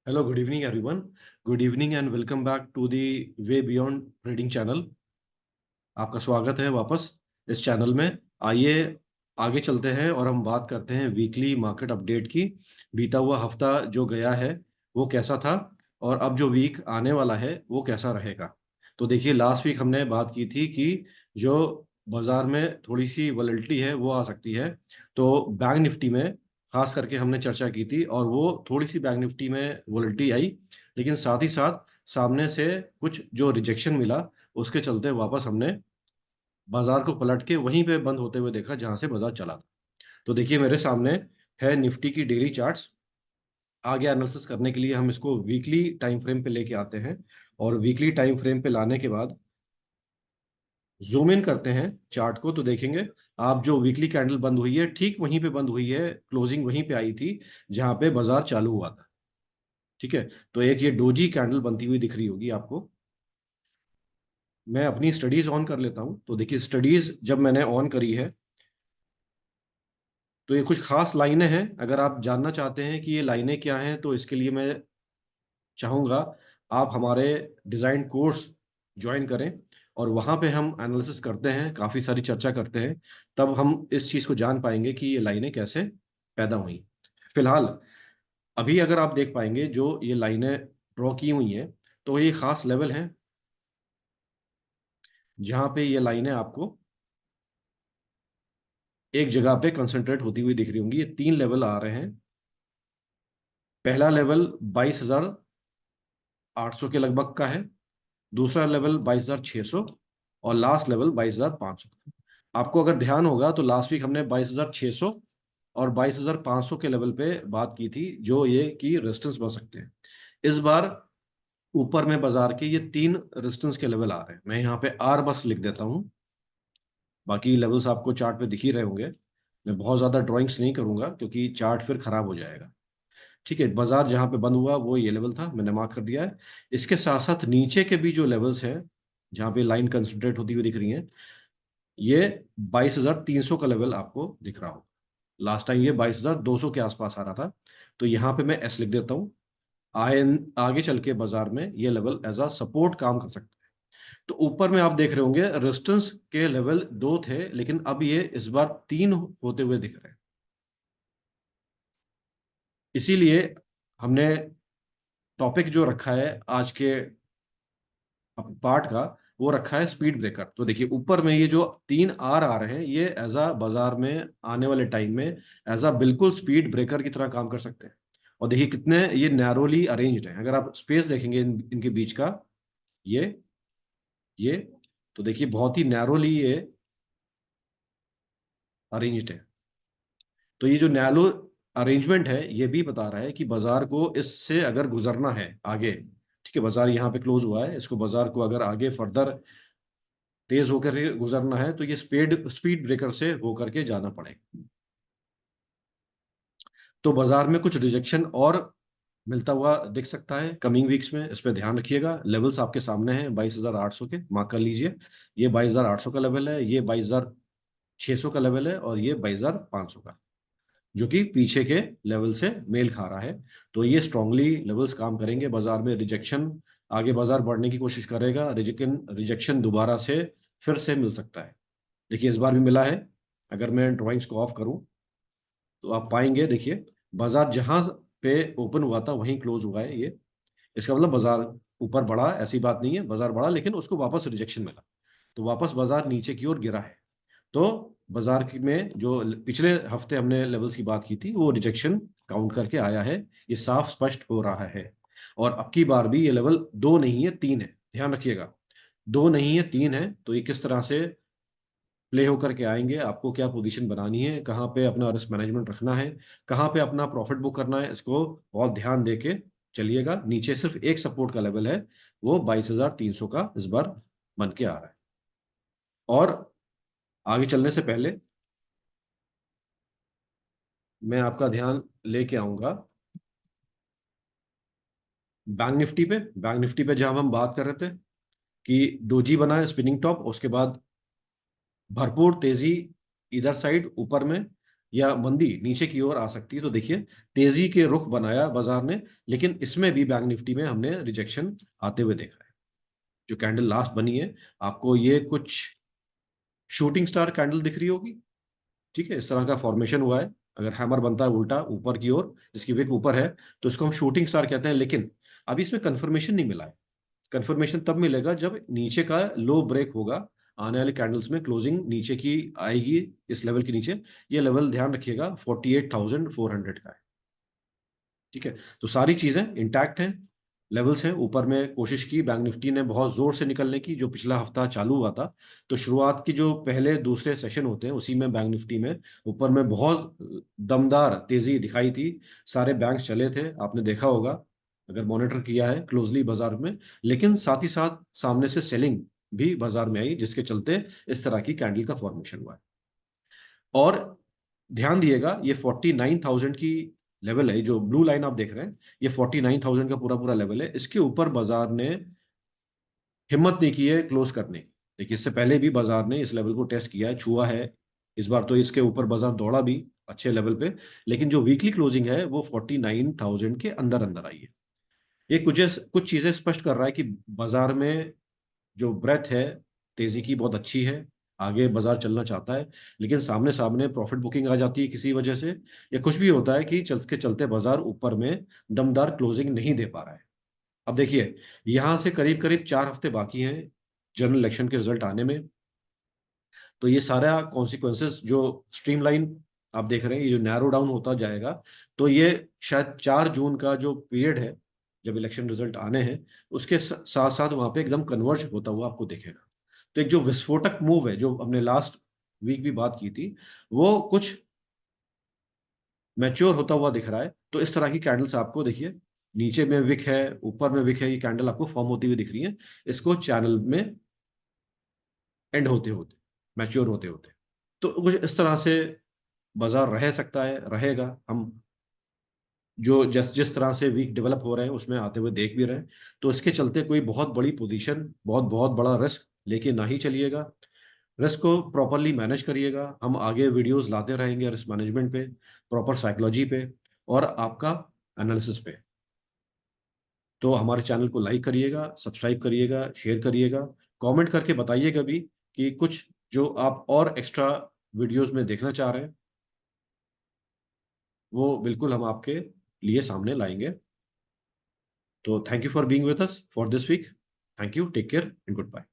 Hello, good evening, everyone. Good evening and welcome back to the Way Beyond Trading channel. आपका स्वागत है वापस इस चैनल में। आइए आगे चलते हैं और हम बात करते हैं वीकली मार्केट अपडेट की। बीता हुआ हफ्ता जो गया है वो कैसा था और अब जो वीक आने वाला है वो कैसा रहेगा। तो देखिए, लास्ट वीक हमने बात की थी कि जो बाजार में थोड़ी सी वॉलेटिलिटी है वो आ सकती है। तो बैंक निफ्टी में खास करके हमने चर्चा की थी और वो थोड़ी सी बैंक निफ्टी में वॉलेटिलिटी आई, लेकिन साथ ही साथ सामने से कुछ जो रिजेक्शन मिला उसके चलते वापस हमने बाजार को पलट के वहीं पे बंद होते हुए देखा जहां से बाजार चला था। तो देखिए, मेरे सामने है निफ्टी की डेली चार्ट्स। आगे एनालिसिस करने के लिए हम इसको वीकली टाइम फ्रेम पे लेके आते हैं और वीकली टाइम फ्रेम पे लाने के बाद जूम इन करते हैं चार्ट को, तो देखेंगे आप जो वीकली कैंडल बंद हुई है ठीक वहीं पे बंद हुई है, क्लोजिंग वहीं पे आई थी जहां पे बाजार चालू हुआ था। ठीक है, तो एक ये डोजी कैंडल बनती हुई दिख रही होगी आपको। मैं अपनी स्टडीज ऑन कर लेता हूं। तो देखिए, स्टडीज जब मैंने ऑन करी है तो ये कुछ खास लाइनें हैं। अगर आप जानना चाहते हैं कि ये लाइनें क्या हैं तो इसके लिए मैं चाहूँगा आप हमारे डिज़ाइन कोर्स ज्वाइन करें और वहाँ पे हम एनालिसिस करते हैं, काफ़ी सारी चर्चा करते हैं। तब हम इस चीज़ को जान पाएंगे कि ये लाइनें कैसे पैदा हुई। फिलहाल अभी अगर आप देख पाएंगे जो ये लाइनें ड्रॉ की हुई हैं, तो ये खास लेवल हैं जहाँ पे ये लाइनें आपको एक जगह पे कंसंट्रेट होती हुई दिख रही होंगी। ये तीन लेवल आ रहे हैं। पहला लेवल 22,800 के लगभग का है, दूसरा लेवल 22,600 और लास्ट लेवल 22,500। आपको अगर ध्यान होगा तो लास्ट वीक हमने 22,600 और 22,500 के लेवल पे बात की थी जो ये की रेजिस्टेंस बन सकते हैं। इस बार ऊपर में बाजार के ये तीन रेजिस्टेंस के लेवल आ रहे हैं। मैं यहाँ पे आर बस लिख देता हूँ, बाकी लेवल्स आपको चार्ट पे दिख ही रहे होंगे। मैं बहुत ज्यादा ड्राइंग्स नहीं करूंगा क्योंकि चार्ट फिर खराब हो जाएगा। ठीक है, बाजार जहां पे बंद हुआ वो ये लेवल था, मैंने मार्क कर दिया है। इसके साथ साथ नीचे के भी जो लेवल्स हैं जहां पे लाइन कंसंट्रेट होती हुई दिख रही हैं, ये 22,300 का लेवल आपको दिख रहा हो। लास्ट टाइम ये 22,200 के आसपास आ रहा था। तो यहाँ पे मैं एस लिख देता हूँ। आए आगे चल के बाजार में ये लेवल एज अ सपोर्ट काम कर सकता है। तो ऊपर में आप देख रहे होंगे रेजिस्टेंस के लेवल दो थे, लेकिन अब ये इस बार तीन होते हुए दिख रहे हैं। इसीलिए हमने टॉपिक जो रखा है आज के पार्ट का, वो रखा है स्पीड ब्रेकर। तो देखिए, ऊपर में ये जो तीन आर आ रहे हैं ये एज अ बाजार में आने वाले टाइम में एज अ बिल्कुल स्पीड ब्रेकर की तरह काम कर सकते हैं। और देखिए कितने ये नैरोली अरेंज्ड हैं। अगर आप स्पेस देखेंगे इनके बीच का, ये तो देखिए बहुत ही नैरोली ये अरेंज्ड है। तो ये जो नैरो अरेंजमेंट है ये भी बता रहा है कि बाजार को इससे अगर गुजरना है आगे, ठीक है, बाजार यहाँ पे क्लोज हुआ है, इसको बाजार को अगर आगे फर्दर तेज होकर के गुजरना है तो ये स्पीड स्पीड ब्रेकर से होकर के जाना पड़ेगा। तो बाजार में कुछ रिजेक्शन और मिलता हुआ दिख सकता है कमिंग वीक्स में, इस पे ध्यान रखिएगा। लेवल्स आपके सामने हैं 22,800 के, मार्क कर लीजिए। ये 22,800 का लेवल है, ये 22,600 का लेवल है और ये 22,500 का, जो कि पीछे के लेवल से मेल खा रहा है। तो ये स्ट्रांगली लेवल्स काम करेंगे बाजार में। रिजेक्शन आगे बाजार बढ़ने की कोशिश करेगा, रिजेक्शन रिजेक्शन दोबारा से फिर से मिल सकता है। देखिए, इस बार भी मिला है। अगर मैं ड्राइंग्स को ऑफ करूं तो आप पाएंगे, देखिए बाजार जहां पे ओपन हुआ था वहीं क्लोज हुआ है ये। इसका मतलब बाजार ऊपर बढ़ा ऐसी बात नहीं है, बाजार बढ़ा लेकिन उसको वापस रिजेक्शन मिला, तो वापस बाजार नीचे की ओर गिरा है। तो बाजार में जो पिछले हफ्ते हमने लेवल्स की बात की थी वो रिजेक्शन काउंट करके आया है, ये साफ स्पष्ट हो रहा है। और अब की बार भी ये लेवल दो नहीं है तीन है, ध्यान रखिएगा। दो नहीं है तीन है। तो ये किस तरह से प्ले होकर के आएंगे, आपको क्या पोजीशन बनानी है, कहाँ पे अपना रिस्क मैनेजमेंट रखना है, कहाँ पे अपना प्रॉफिट बुक करना है, इसको बहुत ध्यान देके चलिएगा। नीचे सिर्फ एक सपोर्ट का लेवल है, वो 22,300 का इस बार बन के आ रहा है। और आगे चलने से पहले मैं आपका ध्यान लेके आऊंगा बैंक निफ्टी पे। बैंक निफ्टी पे जहां हम बात कर रहे थे कि डोजी बना है स्पिनिंग टॉप, उसके बाद भरपूर तेजी इधर साइड ऊपर में या मंदी नीचे की ओर आ सकती है। तो देखिए तेजी के रुख बनाया बाजार ने, लेकिन इसमें भी बैंक निफ्टी में हमने रिजेक्शन आते हुए देखा है। जो कैंडल लास्ट बनी है, आपको ये कुछ शूटिंग स्टार कैंडल दिख रही होगी, ठीक है, इस तरह का फॉर्मेशन हुआ है। अगर हैमर बनता है उल्टा ऊपर की ओर, जिसकी विक ऊपर है, तो इसको हम शूटिंग स्टार कहते हैं। लेकिन अभी इसमें कंफर्मेशन नहीं मिला है। कंफर्मेशन तब मिलेगा जब नीचे का लो ब्रेक होगा। आने वाले कैंडल्स में क्लोजिंग नीचे की आएगी, इस लेवल के नीचे। ये लेवल ध्यान रखिएगा 48,400 का है, ठीक है। तो सारी चीजें इंटैक्ट हैं, लेवल्स हैं। ऊपर में कोशिश की बैंक निफ्टी ने बहुत जोर से निकलने की, जो पिछला हफ्ता चालू हुआ था। तो शुरुआत की जो पहले दूसरे सेशन होते हैं, उसी में बैंक निफ्टी में ऊपर में बहुत दमदार तेजी दिखाई थी। सारे बैंक चले थे, आपने देखा होगा अगर मॉनिटर किया है क्लोजली बाजार में। लेकिन साथ ही साथ सामने से सेलिंग भी बाजार में आई, जिसके चलते इस तरह की कैंडल का फॉर्मेशन हुआ है। और ध्यान दिएगा, ये 49,000 की लेवल है, जो ब्लू लाइन आप देख रहे हैं, ये 49,000 का पूरा पूरा लेवल है। इसके ऊपर बाजार ने हिम्मत नहीं की है क्लोज करने की। देखिए इससे पहले भी बाजार ने इस लेवल को टेस्ट किया है, छुआ है। इस बार तो इसके ऊपर बाजार दौड़ा भी अच्छे लेवल पे, लेकिन जो वीकली क्लोजिंग है वो 49,000 के अंदर अंदर आई है। ये कुछ चीजें स्पष्ट कर रहा है कि बाजार में जो ब्रेथ है तेजी की बहुत अच्छी है, आगे बाजार चलना चाहता है। लेकिन सामने सामने प्रॉफिट बुकिंग आ जाती है किसी वजह से, या कुछ भी होता है कि चल के चलते बाजार ऊपर में दमदार क्लोजिंग नहीं दे पा रहा है। अब देखिए, यहां से करीब करीब 4 हफ्ते बाकी हैं जनरल इलेक्शन के रिजल्ट आने में। तो ये सारा कॉन्सिक्वेंसेस जो स्ट्रीमलाइन आप देख रहे हैं, ये जो नैरो डाउन होता जाएगा, तो ये शायद 4 जून का जो पीरियड है जब इलेक्शन रिजल्ट आने हैं, उसके साथ साथ वहां पे एकदम कन्वर्ज होता हुआ आपको दिखेगा। तो एक जो विस्फोटक मूव है, जो हमने लास्ट वीक भी बात की थी, वो कुछ मैच्योर होता हुआ दिख रहा है। तो इस तरह की कैंडल्स आपको देखिए, नीचे में विक है, ऊपर में विक है, ये कैंडल आपको फॉर्म होती हुई दिख रही है। इसको चैनल में एंड होते होते, मैच्योर होते होते, तो कुछ इस तरह से बाजार रह सकता है, रहेगा। हम जो जिस जिस तरह से वीक डेवलप हो रहे हैं उसमें आते हुए देख भी रहे हैं। तो इसके चलते कोई बहुत बड़ी पोजीशन, बहुत बहुत बड़ा रिस्क लेके ना ही चलिएगा। रिस्क को प्रॉपरली मैनेज करिएगा। हम आगे वीडियोस लाते रहेंगे रिस्क मैनेजमेंट पे, प्रॉपर साइकोलॉजी पे, और आपका एनालिसिस पे। तो हमारे चैनल को लाइक करिएगा, सब्सक्राइब करिएगा, शेयर करिएगा, कमेंट करके बताइएगा भी कि कुछ जो आप और एक्स्ट्रा वीडियोस में देखना चाह रहे हैं, वो बिल्कुल हम आपके लिए सामने लाएंगे। तो thank you for being with us for this week. Thank you, take care and good bye.